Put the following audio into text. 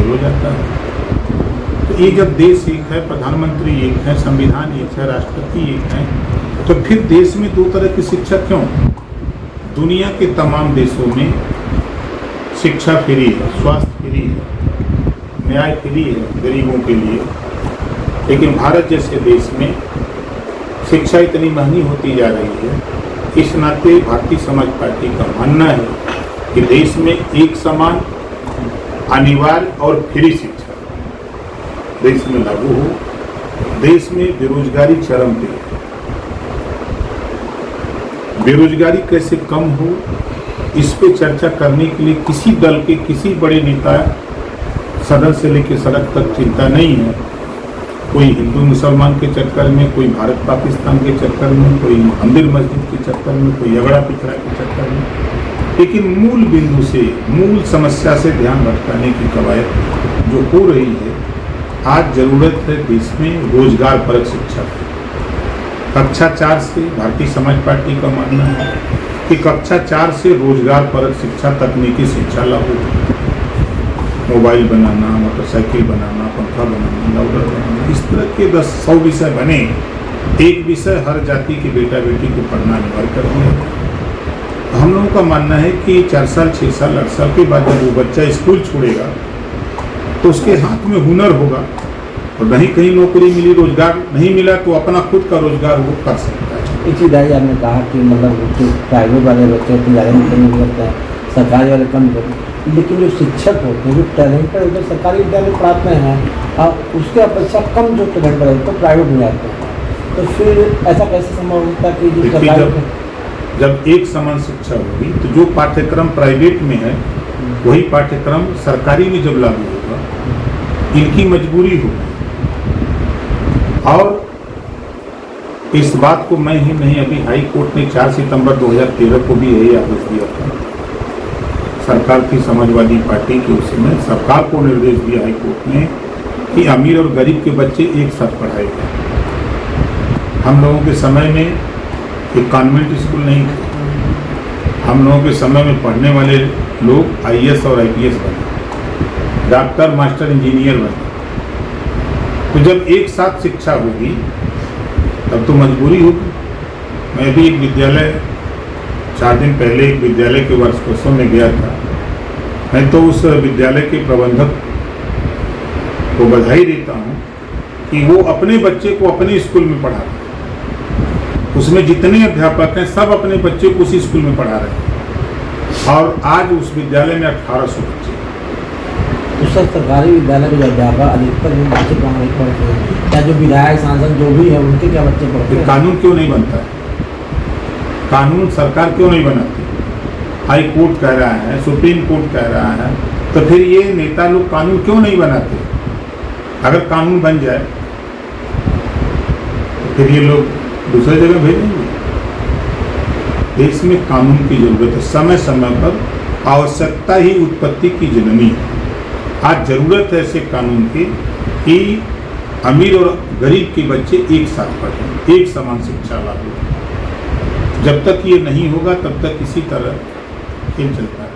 हो जाता है। तो ये जब देश एक है, प्रधानमंत्री एक है, संविधान एक है, राष्ट्रपति एक है, तो फिर देश में दो तरह की शिक्षा क्यों? दुनिया के तमाम देशों में शिक्षा फ्री है, स्वास्थ्य फ्री है, न्याय फ्री है गरीबों के लिए, लेकिन भारत जैसे देश में शिक्षा इतनी महंगी होती जा रही है। इस नाते भारतीय समाज पार्टी का मानना है कि देश में एक समान, अनिवार्य और फ्री शिक्षा देश में लागू हो। देश में बेरोजगारी चरम पे है, बेरोजगारी कैसे कम हो इस पे चर्चा करने के लिए किसी दल के किसी बड़े नेता सदन से लेकर सड़क तक चिंता नहीं है। कोई हिंदू मुसलमान के चक्कर में, कोई भारत पाकिस्तान के चक्कर में, कोई मंदिर मस्जिद के चक्कर में, कोई अगड़ा पिछड़ा के चक्कर में, लेकिन मूल बिंदु से, मूल समस्या से ध्यान भटकाने की कवायद जो हो रही है। आज जरूरत है देश में रोजगार परक शिक्षा की। कक्षा 4 से भारतीय समाज पार्टी का मानना है कि कक्षा 4 से रोजगार परक शिक्षा, तकनीकी शिक्षा लागू हो। मोबाइल बनाना, मोटरसाइकिल बनाना, पंखा बनाना, लाउडर बनाना, इस तरह के 10-100 विषय बने। एक विषय हर जाति के बेटा बेटी को पढ़ना अनिवार्य कर दिया है। हम लोगों का मानना है कि 4 साल, 6 साल, 8 साल के बाद जब वो बच्चा स्कूल छोड़ेगा तो उसके हाथ में हुनर होगा, और नहीं कहीं नौकरी मिली, रोजगार नहीं मिला तो अपना खुद का रोजगार वो कर सकता है। इसी दाई आपने कहा कि मतलब जो प्राइवेट वाले बच्चे होते हैं ज़्यादा नहीं करते हैं, सरकारी वाले कम करते हैं, लेकिन जो शिक्षक होते हैं, जो टैलेंटेड होते हैं, सरकारी विद्यालय पढ़ाते हैं और उसके अपेक्षा कम जो टैलेंट पढ़ाते तो प्राइवेट में जाते हैं। तो फिर ऐसा कैसे संभव होता है कि जो सरकारी, जब एक समान शिक्षा होगी तो जो पाठ्यक्रम प्राइवेट में है वही पाठ्यक्रम सरकारी में जब लागू होगा, इनकी मजबूरी होगी। और इस बात को मैं ही नहीं, अभी हाई कोर्ट ने 4 सितंबर 2013 को भी यही आदेश दिया था। सरकार की समाजवादी पार्टी के उस समय सरकार को निर्देश दिया हाई कोर्ट ने कि अमीर और गरीब के बच्चे एक साथ पढ़ाए गए। हम लोगों के समय में एक कॉन्वेंट स्कूल नहीं थे। हम लोगों के समय में पढ़ने वाले लोग IAS और IPS बने, डॉक्टर, मास्टर, इंजीनियर बने। तो जब एक साथ शिक्षा होगी तब तो मजबूरी होगी। मैं भी एक विद्यालय 4 दिन पहले एक विद्यालय के वर्षोत्सव में गया था। मैं तो उस विद्यालय के प्रबंधक को बधाई देता हूँ कि वो अपने बच्चे को अपने स्कूल में पढ़ा रहे हैं। उसमें जितने अध्यापक हैं सब अपने बच्चे को उसी स्कूल में पढ़ा रहे हैं, और आज उस विद्यालय में 1800 बच्चे। दूसरा सरकारी विद्यालय में जो अध्यापक अधिकतर बच्चे कहाँ नहीं पढ़ते हैं, या जो विधायक, सांसद जो भी है उनके क्या बच्चे पढ़ते हैं? कानून क्यों नहीं बनता है? कानून सरकार क्यों नहीं बनाती? हाई कोर्ट कह रहा है, सुप्रीम कोर्ट कह रहा है, तो फिर ये नेता लोग कानून क्यों नहीं बनाते? अगर कानून बन जाए तो फिर ये लोग दूसरे जगह भेजेंगे। देश में कानून की जरूरत है। समय समय पर आवश्यकता ही उत्पत्ति की जननी है। आज जरूरत है ऐसे कानून की कि अमीर और गरीब के बच्चे एक साथ पढ़ें, एक समान शिक्षा लागू। जब तक ये नहीं होगा तब तक इसी तरह खेल चलता है।